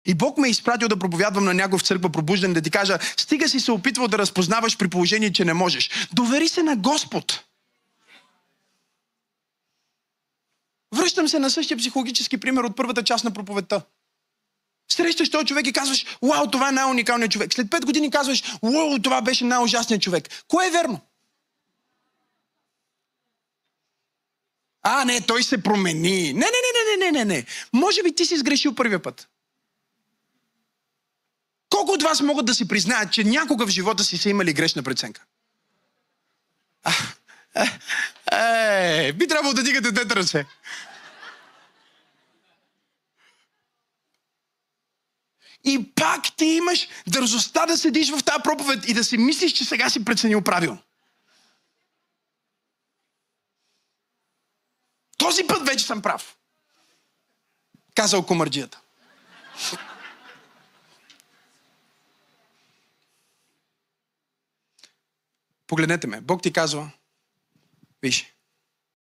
И Бог ме е изпратил да проповядвам на някой в църква пробуждане, да ти кажа, стига си се опитвал да разпознаваш при положение, че не можеш. Довери се на Господ. Връщам се на същия психологически пример от първата част на проповедта. Срещаш този човек и казваш, вау, това е най-уникалният човек. След 5 години казваш, вау, това беше най-ужасният човек. Кое е верно? Не, той се промени. Не. Може би ти си сгрешил първия път. Колко от вас могат да си признаят, че някога в живота си са имали грешна преценка? Би трябвало да дигате двете ръце. И пак ти имаш дързостта да седиш в тази проповед и да си мислиш, че сега си преценил правилно. Този път вече съм прав. Казал комарджията. Погледнете ме. Бог ти казва, виж,